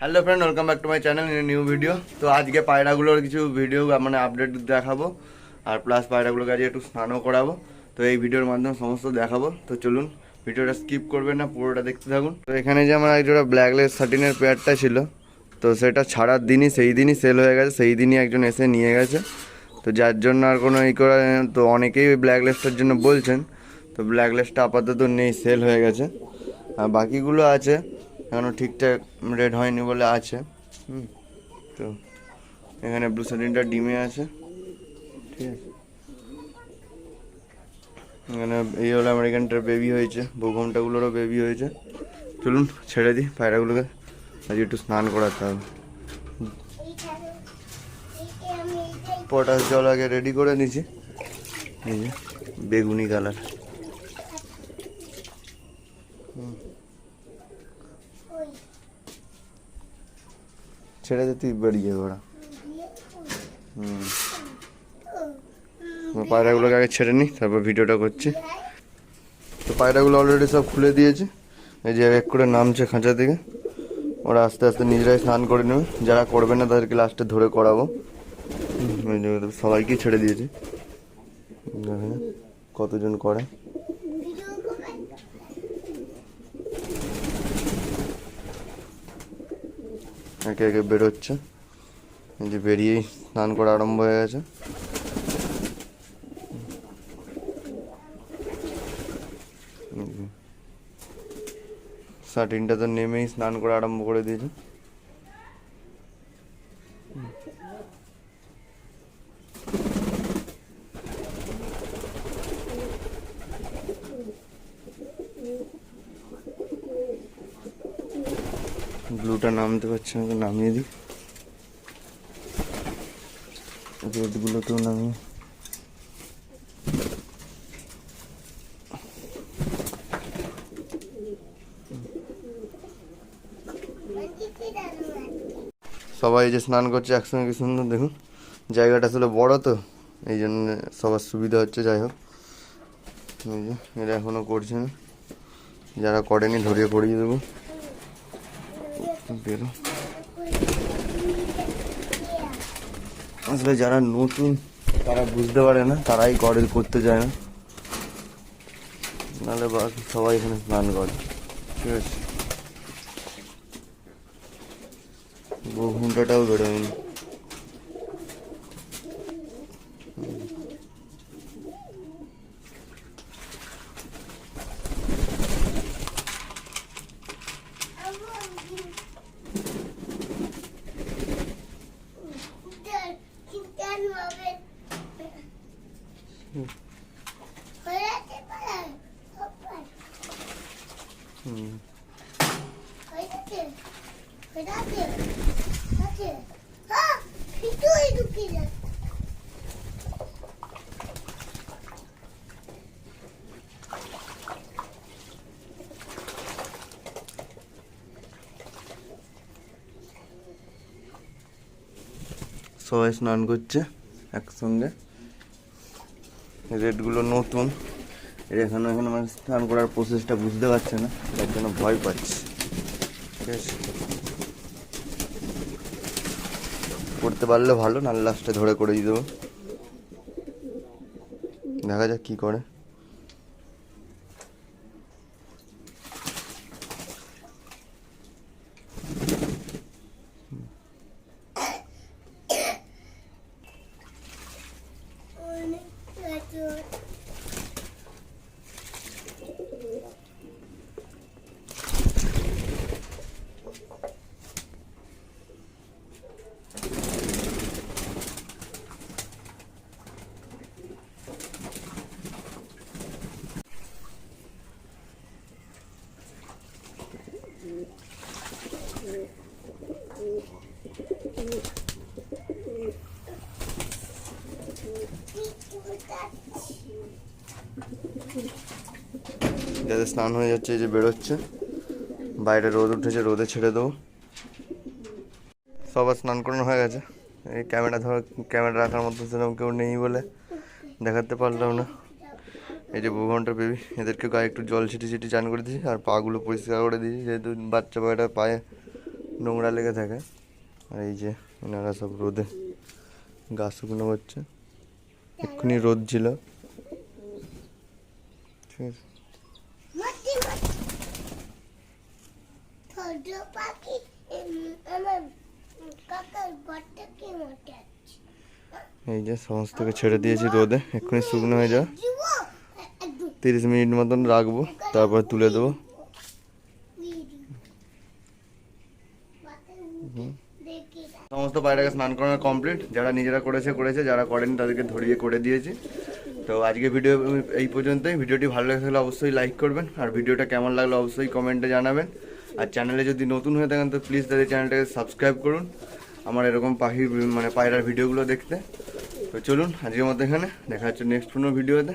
Hello friend, welcome back to my channel in new video. তো আজকে পায়রাগুলোর কিছু video মানে আপডেট দেখাবো, আর প্লাস পায়রাগুলোকে আজকে একটু স্নানও করাবো। তো এই ভিডিওর মাধ্যমে সমস্ত দেখাবো। তো চলুন, ভিডিওটা স্কিপ করবেন না, পুরোটা দেখতে থাকুন। তো এখানে যে আমার একজোড়া ব্ল্যাকলেস 13-এর পেয়ারটা ছিল, তো সেটা ছাড়ার দিনই সেই দিনই সেল হয়ে গেছে, সেই দিনই একজন এসে নিয়ে গেছে। তো যার জন্য আর কোনো করা, তো অনেকেই ওই ব্ল্যাকলেসটার জন্য বলছেন। তো ব্ল্যাকলেসটা আপাতত নেই, সেল হয়ে গেছে। আর বাকিগুলো আছে, এখনও ঠিকঠাক রেড হয়নি বলে আছে। তো এখানে ব্লু সেটিনটা ডিমে আছে, ঠিক আছে। এখানে এই হলো আমেরিকানটার বেবি হয়েছে, বৌঘমটাগুলোরও বেবি হয়েছে। চলুন ছেড়ে দিই পায়রাগুলোকে, আজ একটু স্নান করাতে হবে। পটাশ জল আগে রেডি করে নিয়েছি, এই যে বেগুনি কালার। ছেড়ে দে, তুই বেরিয়ে ওরা। পায়রাগুলোকে আগে ছেড়ে নিই, তারপর ভিডিওটা করছি। তো পায়রাগুলো অলরেডি সব খুলে দিয়েছে, এই যে এক করে নামছে খাঁচা থেকে। ওরা আস্তে আস্তে নিজেরাই স্নান করে নেবে, যারা করবে না তাদেরকে লাস্টে ধরে করাবো। সবাইকেই ছেড়ে দিয়েছে, কতজন করে। একে একে বেরোচ্ছে, এই যে বেরিয়েই স্নান করা আরম্ভ হয়ে গেছে। সার্টিনটা তো নেমেই স্নান করা আরম্ভ করে দিয়েছে। ব্লুটা নামতে পারছে না, নামিয়ে দিই। রেডগুলোকেও নামিয়ে। সবাই যে স্নান করছে একসঙ্গে, কি সুন্দর দেখুন। জায়গাটা আসলে বড়, তো এই জন্য সবার সুবিধা হচ্ছে। যাই হোক, এই যে এরা এখনও করছে না, যারা করেনি ধরিয়ে পড়িয়ে দেবো। বেরো, আসলে যারা নতুন তারা বুঝতে পারে না, তারাই করতে চায় না, নাহলে বাকি সবাই এখানে স্নান করে, ঠিক আছে। বহু ঘন্টাটাও বেরোয়নি। সবাই স্নান করছে একসঙ্গে। রেডগুলো নতুন, এখানে মানে স্নান করার প্রসেসটা বুঝতে পারছে না, তার জন্য ভয় পাচ্ছে, ঠিক আছে। করতে পারলে ভালো, নাহলে লাস্টে ধরে করে দিয়ে দেবো। দেখা যাক কী করে। যাতে স্নান হয়ে যাচ্ছে, এই যে বেরোচ্ছে। বাইরে রোদ উঠেছে, রোদে ছেড়ে দেবো। সবার স্নান করানো হয়ে গেছে। এই ক্যামেরা রাখার মতো সেরকম কেউ নেই বলে দেখাতে পারলাম না। এই যে 2 ঘন্টার বেবি, এদেরকে গায়ে একটু জল ছিটি চান করে দিয়েছি, আর পাগুলো পরিষ্কার করে দিয়েছি, যেহেতু বাচ্চা পায়রা পায়ে নোংরা লেগে থাকে। আর এই যে এনারা সব রোদে গা শুকনো করছে, এক্ষুনি রোদ ছিল, ঠিক আছে। এই যে সমস্তকে ছেড়ে দিয়েছি রোদে, এক্ষুনি শুকনো হয়ে যাও। 30 মিনিট মতন রাখবো, তারপর তুলে দেবো। সমস্ত পায়রাকে স্নান করানো কমপ্লিট, যারা নিজেরা করেছে, যারা করেনি তাদেরকে ধরিয়ে করে দিয়েছি। তো আজকে ভিডিও এই পর্যন্তই। ভিডিওটি ভালো লেগে থাকলে অবশ্যই লাইক করবেন, আর ভিডিওটা কেমন লাগলো অবশ্যই কমেন্টে জানাবেন। আর চ্যানেলে যদি নতুন হয়ে থাকেন তো প্লিজ তাদের চ্যানেলটাকে সাবস্ক্রাইব করুন আমার এরকম পায়রার ভিডিওগুলো দেখতে। তো চলুন আজকের মতো এখানে, দেখা হচ্ছে নেক্সট কোনো ভিডিওতে।